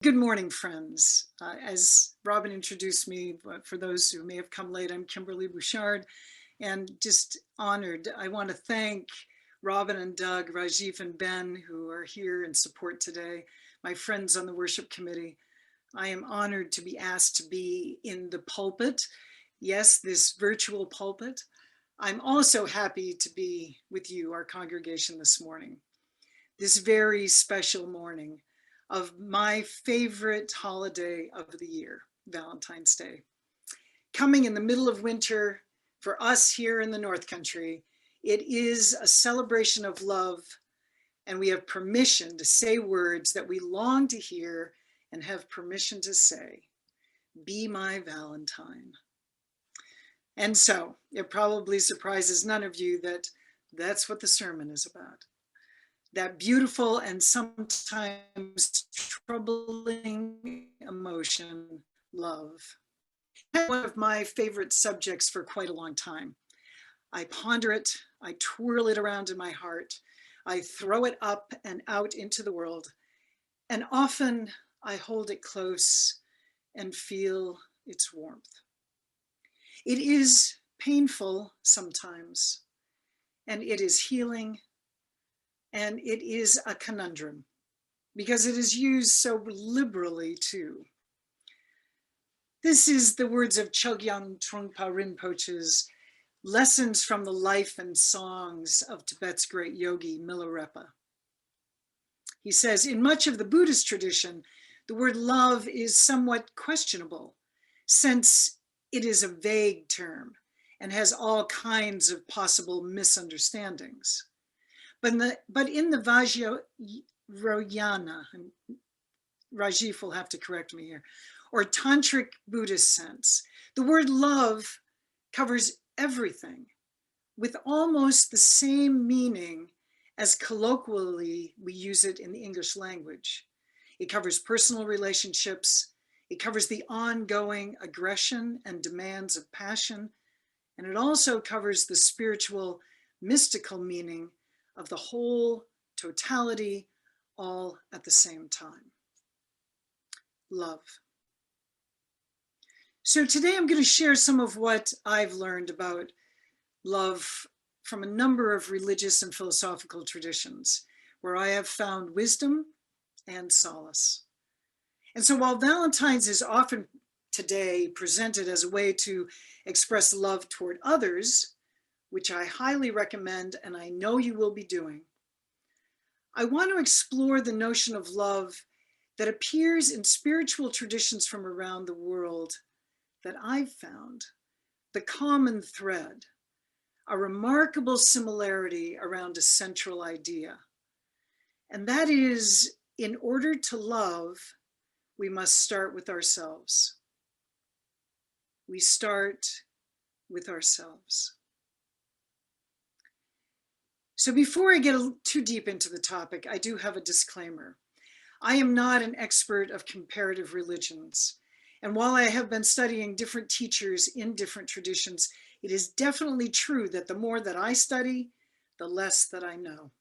Good morning, friends. As Robin introduced me, for those who may have come late, I'm Kimberley Bouchard, and just honored. I want to thank Robin and Doug, Rajiv and Ben, who are here in support today, my friends on the worship committee. I am honored to be asked to be in the pulpit. Yes, this virtual pulpit. I'm also happy to be with you, our congregation, this morning. This very special morning of my favorite holiday of the year, Valentine's Day. Coming in the middle of winter for us here in the North Country, it is a celebration of love, and we have permission to say words that we long to hear and have permission to say. Be my Valentine. And so it probably surprises none of you that that's what the sermon is about. That beautiful and sometimes troubling emotion, love. One of my favorite subjects for quite a long time. I ponder it, I twirl it around in my heart, I throw it up and out into the world, and often I hold it close and feel its warmth. It is painful sometimes, and it is healing. And it is a conundrum because it is used so liberally too. This is the words of Chogyam Trungpa Rinpoche's Lessons from the Life and Songs of Tibet's great yogi, Milarepa. He says, in much of the Buddhist tradition, the word love is somewhat questionable since it is a vague term and has all kinds of possible misunderstandings. But in the Vajrayana, Rajiv will have to correct me here, or tantric Buddhist sense, the word love covers everything with almost the same meaning as colloquially we use it in the English language. It covers personal relationships, it covers the ongoing aggression and demands of passion, and it also covers the spiritual, mystical meaning of the whole totality, all at the same time. Love. So today I'm going to share some of what I've learned about love from a number of religious and philosophical traditions, where I have found wisdom and solace. And so while Valentine's is often today presented as a way to express love toward others, which I highly recommend, and I know you will be doing, I want to explore the notion of love that appears in spiritual traditions from around the world that I've found the common thread, a remarkable similarity around a central idea. And that is, in order to love, we must start with ourselves. We start with ourselves. So before I get too deep into the topic, I do have a disclaimer. I am not an expert of comparative religions. And while I have been studying different teachers in different traditions, it is definitely true that the more that I study, the less that I know.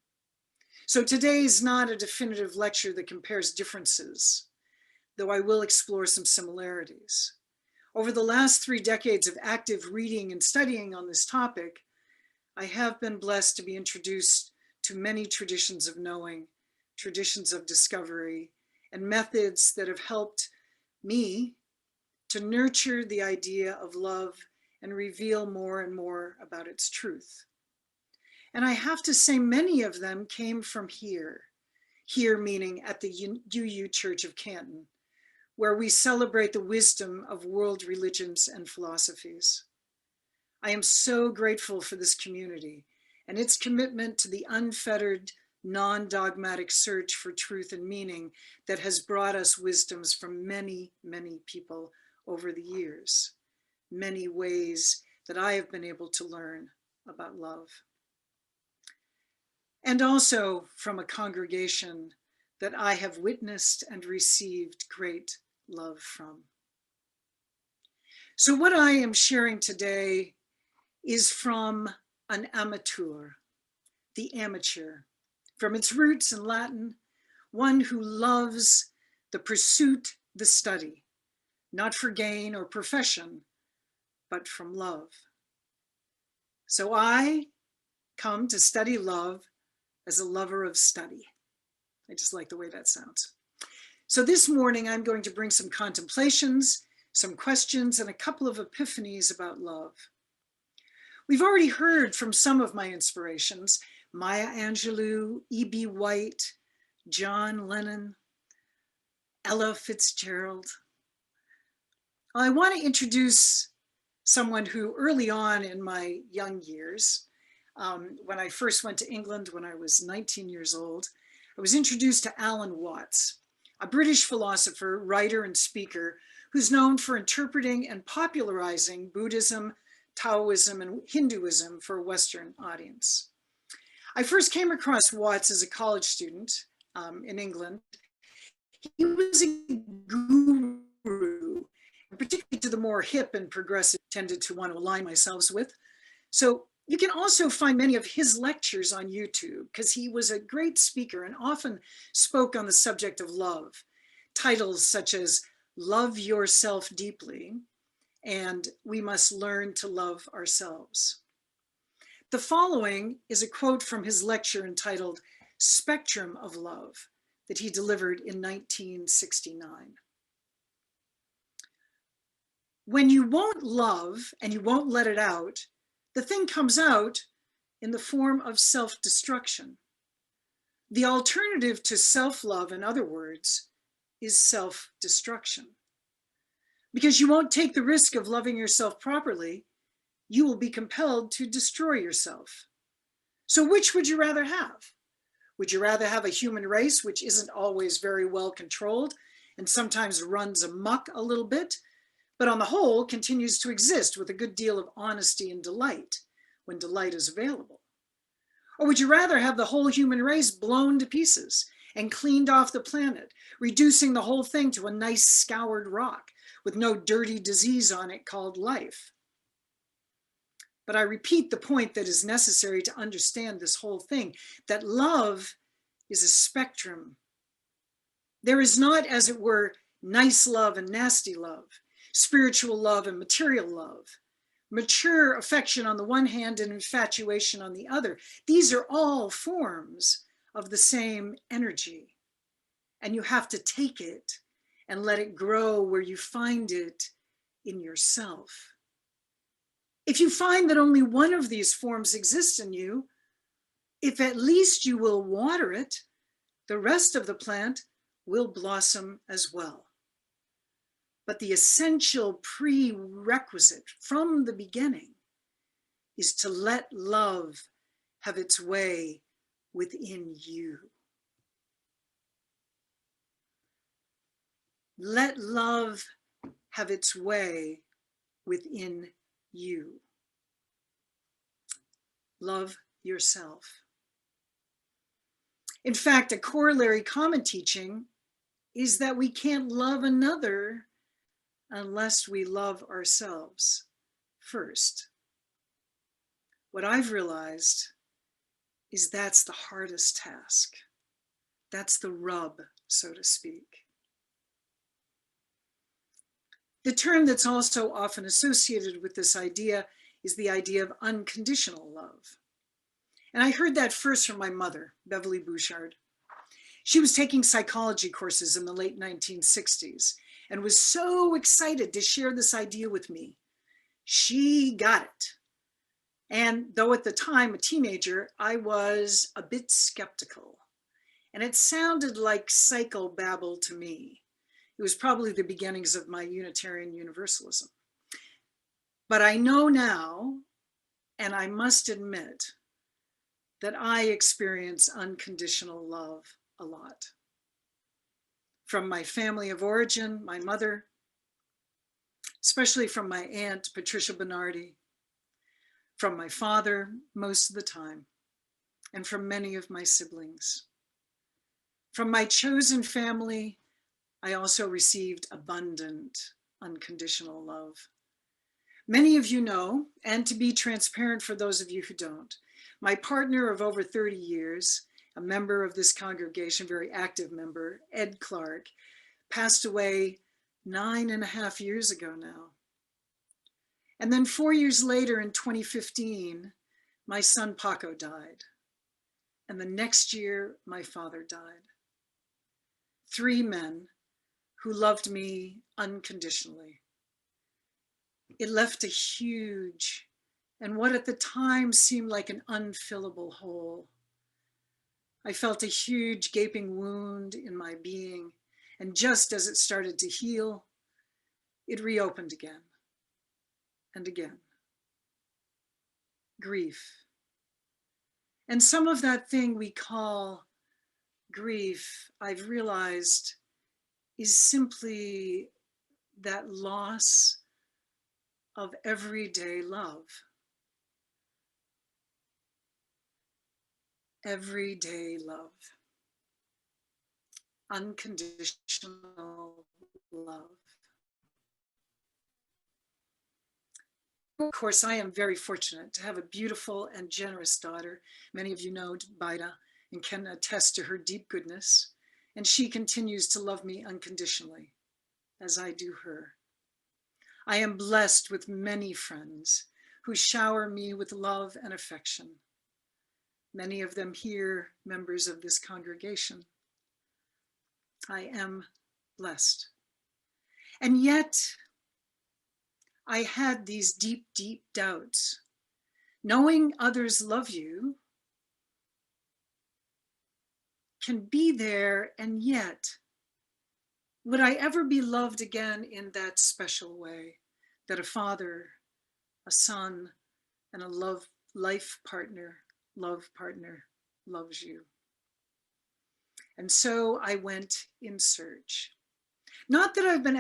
So today is not a definitive lecture that compares differences, though I will explore some similarities. Over the last 3 decades of active reading and studying on this topic, I have been blessed to be introduced to many traditions of knowing, traditions of discovery, and methods that have helped me to nurture the idea of love and reveal more and more about its truth. And I have to say many of them came from here meaning at the UU Church of Canton, where we celebrate the wisdom of world religions and philosophies. I am so grateful for this community and its commitment to the unfettered, non-dogmatic search for truth and meaning that has brought us wisdoms from many, many people over the years, many ways that I have been able to learn about love. And also from a congregation that I have witnessed and received great love from. So what I am sharing today is from an amateur, the amateur, from its roots in Latin, one who loves the pursuit, the study, not for gain or profession, but from love. So I come to study love as a lover of study. I just like the way that sounds. So this morning, I'm going to bring some contemplations, some questions, and a couple of epiphanies about love. We've already heard from some of my inspirations, Maya Angelou, E.B. White, John Lennon, Ella Fitzgerald. I want to introduce someone who early on in my young years, when I first went to England when I was 19 years old, I was introduced to Alan Watts, a British philosopher, writer, and speaker who's known for interpreting and popularizing Buddhism, Taoism, and Hinduism for a Western audience. I first came across Watts as a college student in England. He was a guru, particularly to the more hip and progressive, tended to want to align myself with. So you can also find many of his lectures on YouTube because he was a great speaker and often spoke on the subject of love. Titles such as Love Yourself Deeply and We Must Learn to Love Ourselves. The following is a quote from his lecture entitled Spectrum of Love that he delivered in 1969. When you won't love and you won't let it out, the thing comes out in the form of self-destruction. The alternative to self-love, in other words, is self-destruction. Because you won't take the risk of loving yourself properly, you will be compelled to destroy yourself. So which would you rather have? Would you rather have a human race which isn't always very well controlled and sometimes runs amok a little bit, but on the whole continues to exist with a good deal of honesty and delight when delight is available? Or would you rather have the whole human race blown to pieces and cleaned off the planet, reducing the whole thing to a nice scoured rock with no dirty disease on it called life? But I repeat the point that is necessary to understand this whole thing, that love is a spectrum. There is not, as it were, nice love and nasty love, spiritual love and material love, mature affection on the one hand and infatuation on the other. These are all forms of the same energy. And you have to take it and let it grow where you find it in yourself. If you find that only one of these forms exists in you, if at least you will water it, the rest of the plant will blossom as well. But the essential prerequisite from the beginning is to let love have its way within you. Let love have its way within you. Love yourself. In fact, a corollary common teaching is that we can't love another unless we love ourselves first. What I've realized is that's the hardest task. That's the rub, so to speak. The term that's also often associated with this idea is the idea of unconditional love. And I heard that first from my mother, Beverly Bouchard. She was taking psychology courses in the late 1960s and was so excited to share this idea with me. She got it. And though at the time a teenager, I was a bit skeptical. And it sounded like psychobabble to me. It was probably the beginnings of my Unitarian Universalism. But I know now, and I must admit, that I experience unconditional love a lot. From my family of origin, my mother, especially from my aunt, Patricia Bernardi, from my father most of the time, and from many of my siblings. From my chosen family, I also received abundant, unconditional love. Many of you know, and to be transparent for those of you who don't, my partner of over 30 years, a member of this congregation, very active member, Ed Clark, passed away 9.5 years ago now. And then 4 years later in 2015, my son Paco died. And the next year, my father died. 3 men who loved me unconditionally. It left a huge, and what at the time seemed like an unfillable hole. I felt a huge gaping wound in my being, and just as it started to heal, it reopened again and again. Grief. And some of that thing we call grief, I've realized, is simply that loss of everyday love. Everyday love. Unconditional love. Of course, I am very fortunate to have a beautiful and generous daughter. Many of you know Bida and can attest to her deep goodness. And she continues to love me unconditionally, as I do her. I am blessed with many friends who shower me with love and affection. Many of them here, members of this congregation. I am blessed. And yet, I had these deep, deep doubts. Knowing others love you can be there, and yet, would I ever be loved again in that special way that a father, a son, and a life partner, love partner loves you? And so I went in search. Not that I've been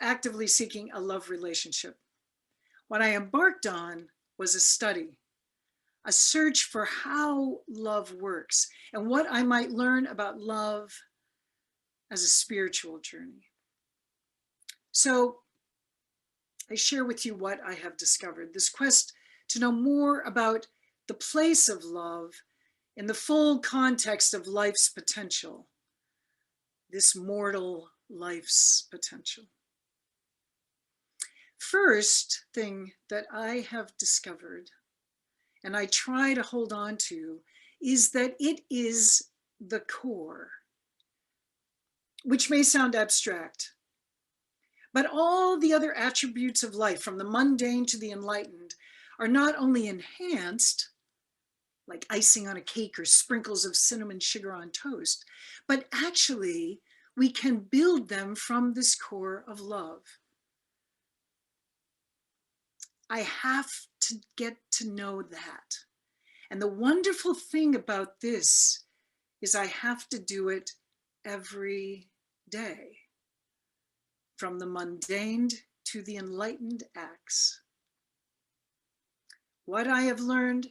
actively seeking a love relationship. What I embarked on was a study, a search for how love works and what I might learn about love as a spiritual journey. So I share with you what I have discovered, this quest to know more about the place of love in the full context of life's potential, this mortal life's potential. First thing that I have discovered, and I try to hold on to, is that it is the core, which may sound abstract, but all the other attributes of life, from the mundane to the enlightened, are not only enhanced, like icing on a cake or sprinkles of cinnamon sugar on toast, but actually we can build them from this core of love. I have to get to know that. And the wonderful thing about this is I have to do it every day, from the mundane to the enlightened acts. What I have learned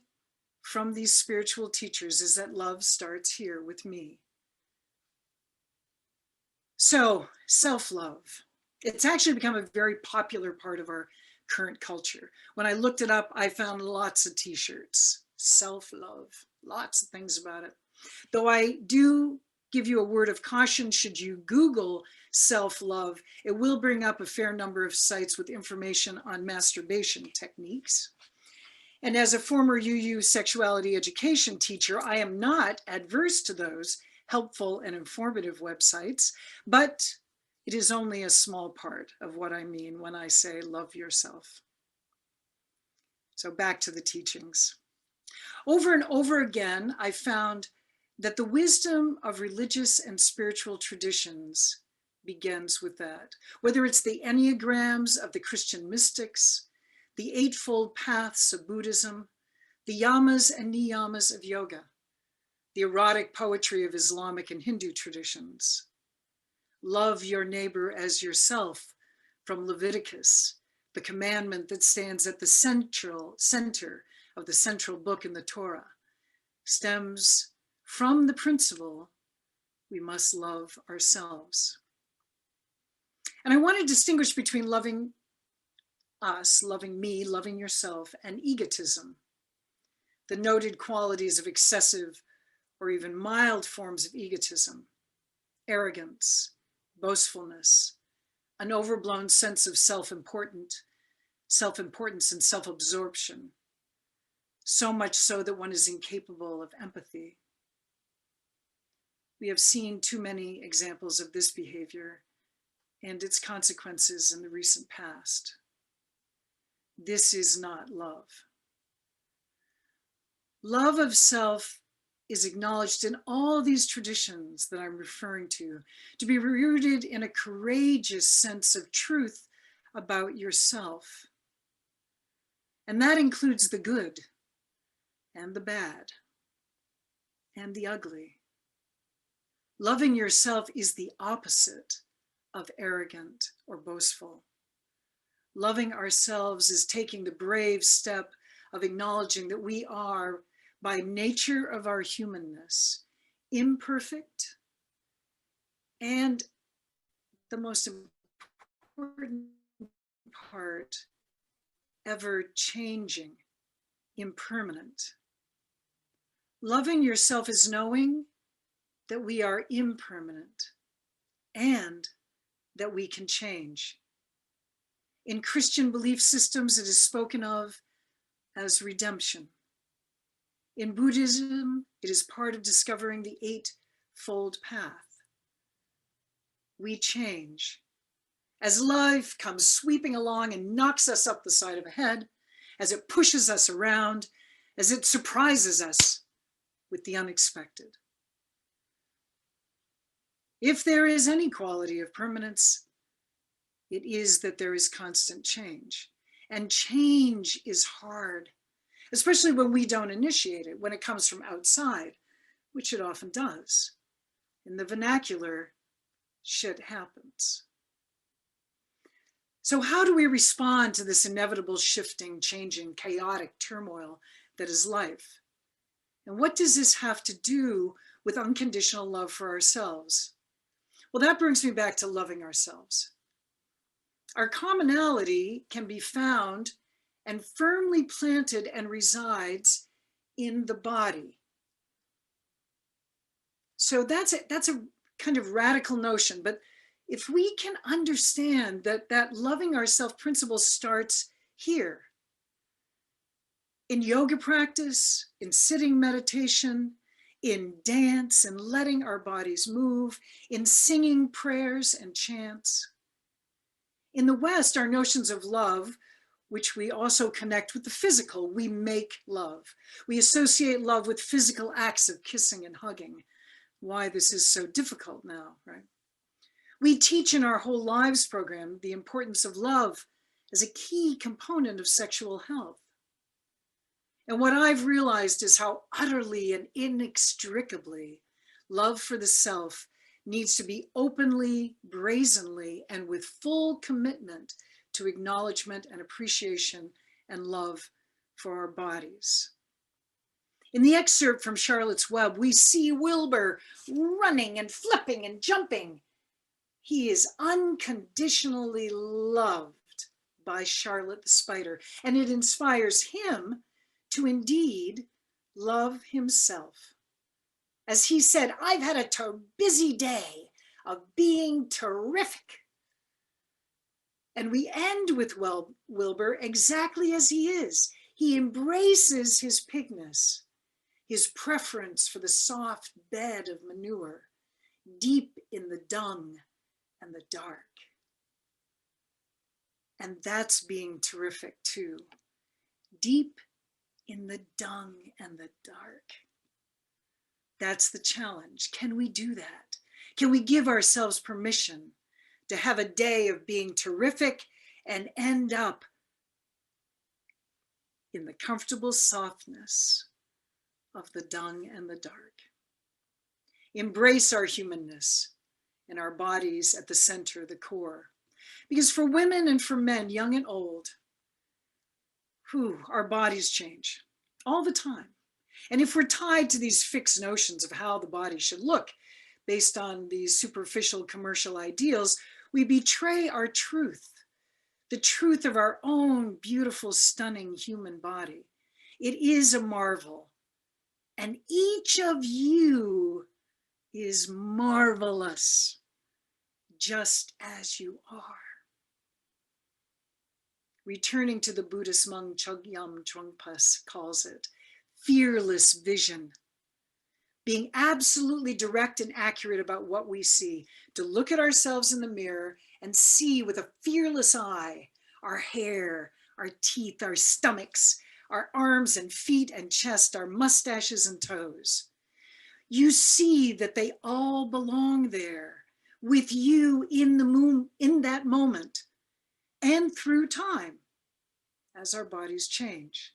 from these spiritual teachers is that love starts here with me. So, self-love. It's actually become a very popular part of our current culture. When I looked it up, I found lots of t-shirts. Self-love, lots of things about it. Though I do give you a word of caution, should you Google self-love, it will bring up a fair number of sites with information on masturbation techniques. And as a former UU sexuality education teacher, I am not adverse to those helpful and informative websites, but it is only a small part of what I mean when I say love yourself. So back to the teachings. Over and over again, I found that the wisdom of religious and spiritual traditions begins with that. Whether it's the enneagrams of the Christian mystics, the eightfold paths of Buddhism, the yamas and niyamas of yoga, the erotic poetry of Islamic and Hindu traditions. Love your neighbor as yourself from Leviticus, the commandment that stands at the center of the central book in the Torah, stems from the principle we must love ourselves. And I want to distinguish between loving us, loving me, loving yourself, and egotism, the noted qualities of excessive or even mild forms of egotism, arrogance, boastfulness, an overblown sense of self-importance and self-absorption, so much so that one is incapable of empathy. We have seen too many examples of this behavior and its consequences in the recent past. This is not love. Love of self is acknowledged in all these traditions that I'm referring to be rooted in a courageous sense of truth about yourself. And that includes the good and the bad and the ugly. Loving yourself is the opposite of arrogant or boastful. Loving ourselves is taking the brave step of acknowledging that we are, by nature of our humanness, imperfect and, the most important part, ever changing, impermanent. Loving yourself is knowing that we are impermanent and that we can change. In Christian belief systems, it is spoken of as redemption. In Buddhism, it is part of discovering the Eightfold Path. We change. As life comes sweeping along and knocks us up the side of the head, as it pushes us around, as it surprises us with the unexpected. If there is any quality of permanence, it is that there is constant change. And change is hard, especially when we don't initiate it, when it comes from outside, which it often does. In the vernacular, shit happens. So how do we respond to this inevitable shifting, changing, chaotic turmoil that is life? And what does this have to do with unconditional love for ourselves? Well, that brings me back to loving ourselves. Our commonality can be found and firmly planted and resides in the body. So that's a kind of radical notion, but if we can understand that loving ourselves principle starts here, in yoga practice, in sitting meditation, in dance and letting our bodies move, in singing prayers and chants. In the West, our notions of love, which we also connect with the physical, we make love. We associate love with physical acts of kissing and hugging. Why this is so difficult now, right? We teach in our Whole Lives program the importance of love as a key component of sexual health. And what I've realized is how utterly and inextricably love for the self needs to be openly, brazenly, and with full commitment to acknowledgement and appreciation and love for our bodies. In the excerpt from Charlotte's Web, we see Wilbur running and flipping and jumping. He is unconditionally loved by Charlotte the spider, and it inspires him to indeed love himself. As he said, I've had a busy day of being terrific. And we end with Wilbur exactly as he is. He embraces his pigness, his preference for the soft bed of manure, deep in the dung and the dark. And that's being terrific too. Deep in the dung and the dark. That's the challenge. Can we do that? Can we give ourselves permission to have a day of being terrific and end up in the comfortable softness of the dung and the dark? Embrace our humanness and our bodies at the center, the core. Because for women and for men, young and old, our bodies change all the time. And if we're tied to these fixed notions of how the body should look based on these superficial commercial ideals, we betray our truth, the truth of our own beautiful, stunning human body. It is a marvel. And each of you is marvelous, just as you are. Returning to the Buddhist monk Chogyam Trungpa calls it, fearless vision. Being absolutely direct and accurate about what we see, to look at ourselves in the mirror and see with a fearless eye our hair, our teeth, our stomachs, our arms and feet and chest, our mustaches and toes. You see that they all belong there with you in that moment and through time as our bodies change.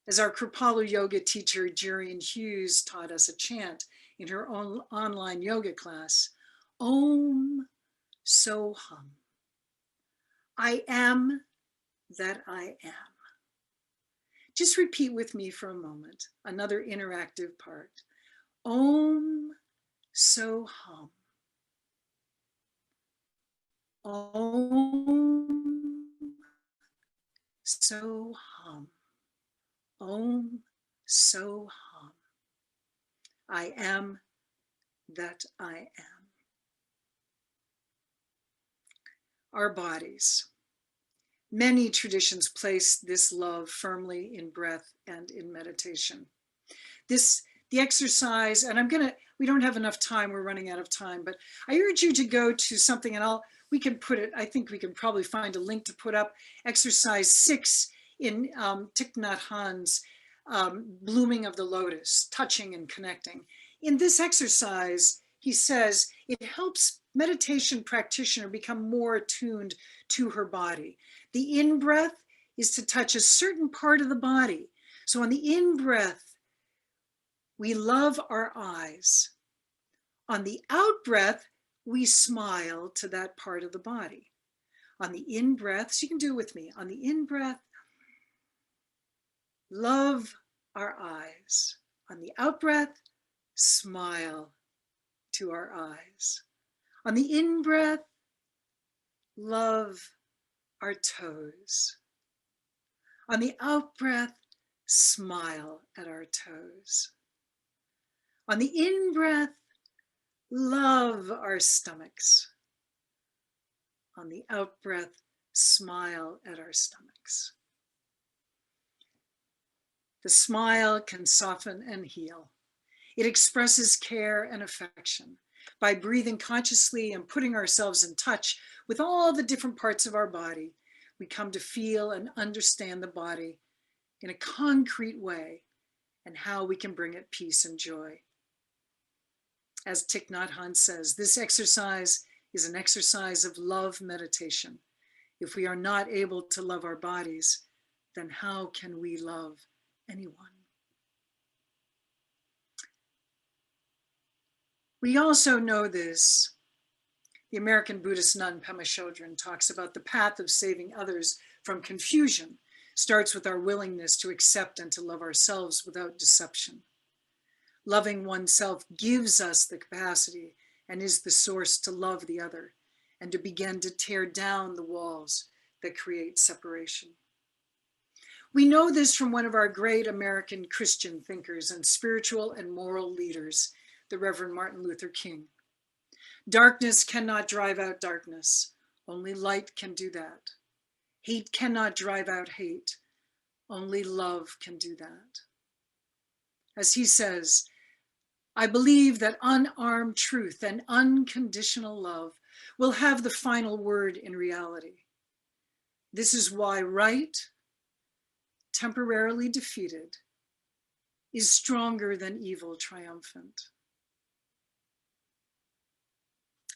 As our Kripalu yoga teacher, Jerian Hughes, taught us a chant in her own online yoga class, Om Soham. I am that I am. Just repeat with me for a moment, another interactive part. Om Soham. Om Soham. Om Soham. I am that I am. Our bodies. Many traditions place this love firmly in breath and in meditation. The exercise, and we don't have enough time, we're running out of time, but I urge you to go to something, and we can put it, I think we can probably find a link to put up, exercise 6 in Thich Nhat Hanh's Blooming of the Lotus, touching and connecting. In this exercise, he says it helps meditation practitioner become more attuned to her body. The in-breath is to touch a certain part of the body. So on the in-breath, we love our eyes. On the out-breath, we smile to that part of the body. On the in-breath, so you can do it with me. On the in-breath, love our eyes. On the out-breath, smile to our eyes. On the in-breath, love our toes. On the out-breath, smile at our toes. On the in-breath, love our stomachs. On the out-breath, smile at our stomachs. The smile can soften and heal. It expresses care and affection. By breathing consciously and putting ourselves in touch with all the different parts of our body, we come to feel and understand the body in a concrete way and how we can bring it peace and joy. As Thich Nhat Hanh says, this exercise is an exercise of love meditation. If we are not able to love our bodies, then how can we love anyone? We also know this. The American Buddhist nun Pema Chodron talks about the path of saving others from confusion starts with our willingness to accept and to love ourselves without deception. Loving oneself gives us the capacity and is the source to love the other and to begin to tear down the walls that create separation. We know this from one of our great American Christian thinkers and spiritual and moral leaders, the Reverend Martin Luther King. Darkness cannot drive out darkness. Only light can do that. Hate cannot drive out hate. Only love can do that. As he says, I believe that unarmed truth and unconditional love will have the final word in reality. This is why right, temporarily defeated, is stronger than evil triumphant.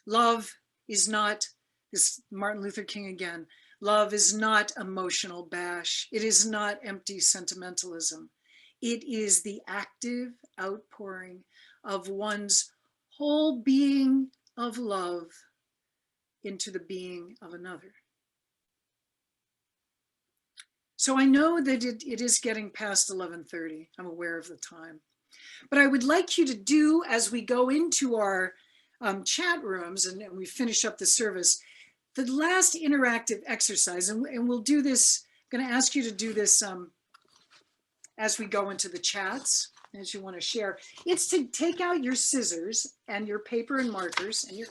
Love is not, this Martin Luther King again, love is not emotional bash. It is not empty sentimentalism. It is the active outpouring of one's whole being of love into the being of another. So I know that it is getting past 11:30. I'm aware of the time. But I would like you to do, as we go into our chat rooms and we finish up the service, the last interactive exercise, and we'll do this, I'm going to ask you to do this as we go into the chats, as you want to share. It's to take out your scissors and your paper and markers and your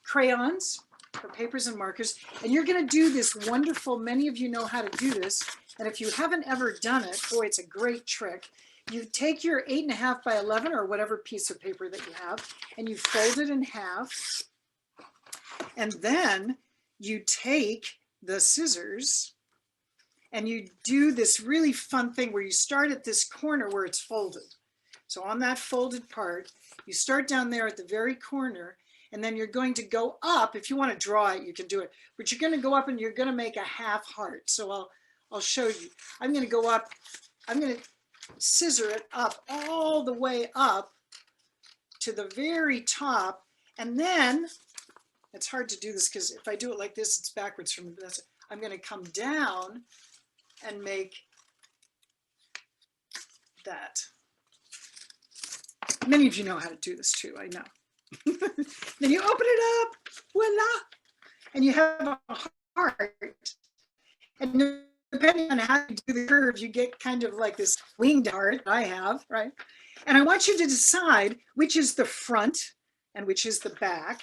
crayons or papers and markers, and you're going to do this wonderful, many of you know how to do this, and if you haven't ever done it, boy, it's a great trick. You take your 8.5 by 11 or whatever piece of paper that you have, and you fold it in half, and then you take the scissors and you do this really fun thing where you start at this corner where it's folded. So on that folded part, you start down there at the very corner, and then you're going to go up. If you want to draw it, you can do it, but you're going to go up and you're going to make a half heart. So I'll show you. I'm going to go up, I'm going to scissor it up all the way up to the very top, and then it's hard to do this because if I do it like this, it's backwards from me. I'm going to come down and make that. Many of you know how to do this too, I know. Then you open it up, voila, and you have a heart. And depending on how you do the curve, you get kind of like this winged heart I have, right? And I want you to decide which is the front and which is the back.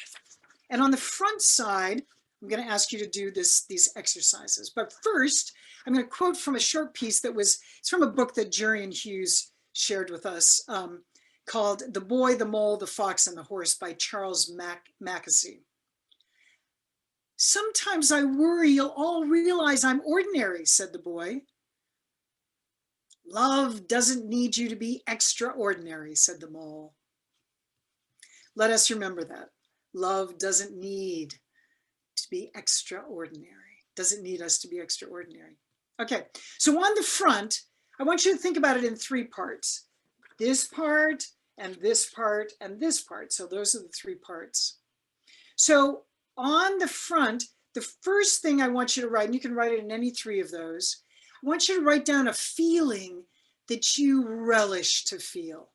And on the front side, I'm going to ask you to do these exercises. But first, I'm going to quote from a short piece it's from a book that Jurian Hughes shared with us called The Boy, the Mole, the Fox, and the Horse by Charles Makkasy. Sometimes I worry you'll all realize I'm ordinary, said the boy. Love doesn't need you to be extraordinary, said the mole. Let us remember that. Love doesn't need to be extraordinary. Doesn't need us to be extraordinary. Okay, so on the front, I want you to think about it in 3 parts. This part, and this part, and this part. So those are the 3 parts. So on the front, the first thing I want you to write, and you can write it in any 3 of those, I want you to write down a feeling that you relish to feel.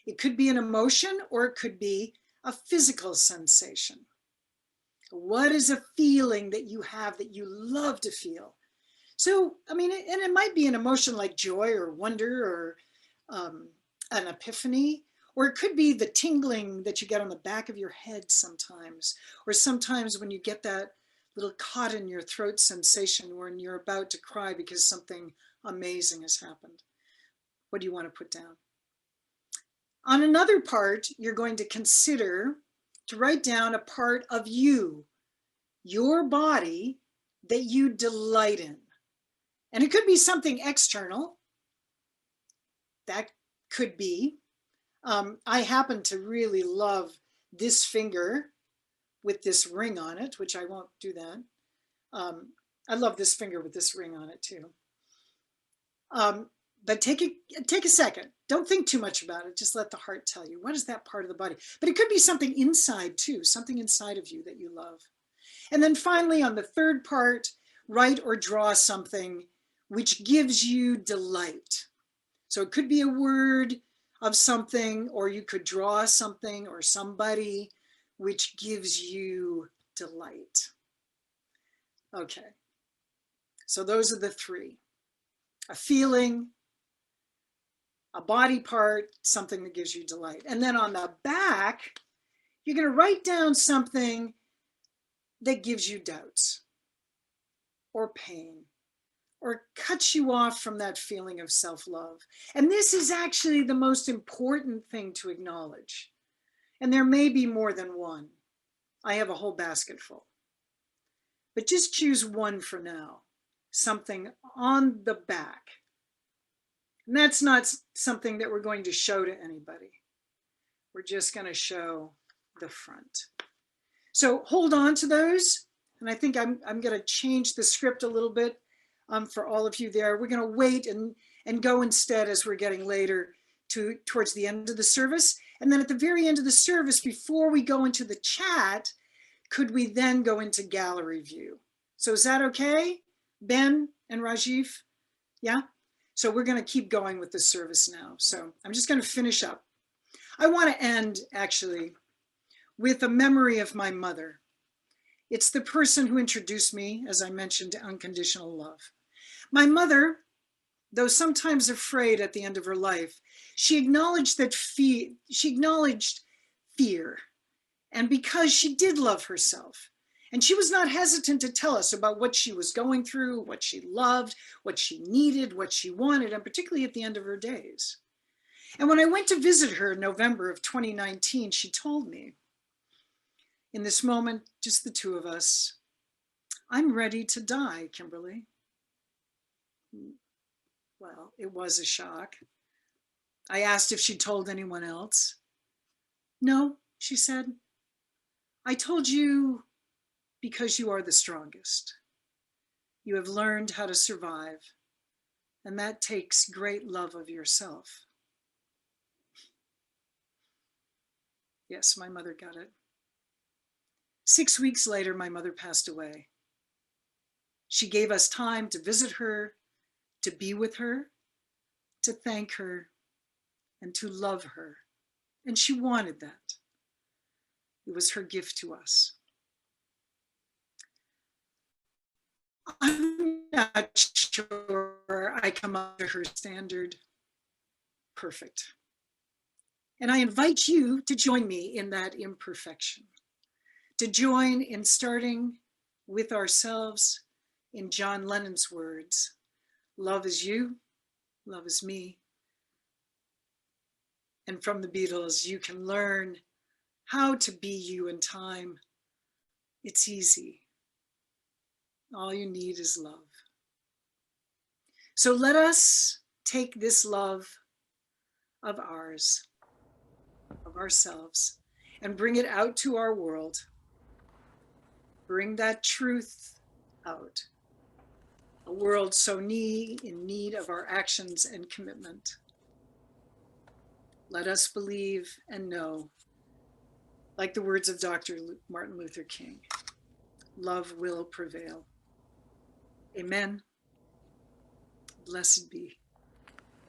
It could be an emotion or it could be a physical sensation. What is a feeling that you have that you love to feel? So, I mean, and it might be an emotion like joy or wonder or an epiphany, or it could be the tingling that you get on the back of your head sometimes, or sometimes when you get that little caught in your throat sensation when you're about to cry because something amazing has happened. What do you want to put down? On another part, you're going to consider to write down a part of you, your body, that you delight in. And it could be something external. That could be. I happen to really love this finger with this ring on it, which I won't do that. I love this finger with this ring on it too. But take a second. Don't think too much about it. Just let the heart tell you. What is that part of the body? But it could be something inside too, something inside of you that you love. And then finally, on the third part, write or draw something which gives you delight. So it could be a word of something, or you could draw something or somebody which gives you delight. Okay, so those are the 3. A feeling, a body part, something that gives you delight. And then on the back, you're going to write down something that gives you doubts or pain or cuts you off from that feeling of self-love. And this is actually the most important thing to acknowledge. And there may be more than one. I have a whole basket full. But just choose one for now, something on the back. And that's not something that we're going to show to anybody. We're just going to show the front. So hold on to those. And I think I'm going to change the script a little bit for all of you there. We're going to wait and go instead as we're getting later towards the end of the service. And then at the very end of the service, before we go into the chat, could we then go into gallery view? So is that okay, Ben and Rajiv? Yeah? So we're going to keep going with the service now. So I'm just going to finish up. I want to end actually with a memory of my mother. It's the person who introduced me, as I mentioned, to unconditional love. My mother, though sometimes afraid at the end of her life, she acknowledged fear And because she did love herself, and she was not hesitant to tell us about what she was going through, what she loved, what she needed, what she wanted, and particularly at the end of her days. And when I went to visit her in November of 2019, she told me, in this moment, just the two of us, "I'm ready to die, Kimberley." Well, it was a shock. I asked if she'd told anyone else. "No," she said. "I told you because you are the strongest. You have learned how to survive, and that takes great love of yourself." Yes, my mother got it. 6 weeks later, my mother passed away. She gave us time to visit her, to be with her, to thank her, and to love her. And she wanted that. It was her gift to us. I'm not sure I come up to her standard perfect. And I invite you to join me in that imperfection, to join in starting with ourselves in John Lennon's words, "Love is you, love is me." And from the Beatles, "You can learn how to be you in time. It's easy. All you need is love." So let us take this love of ours, of ourselves, and bring it out to our world. Bring that truth out. A world so in need of our actions and commitment. Let us believe and know, like the words of Dr. Martin Luther King, love will prevail. Amen. Blessed be.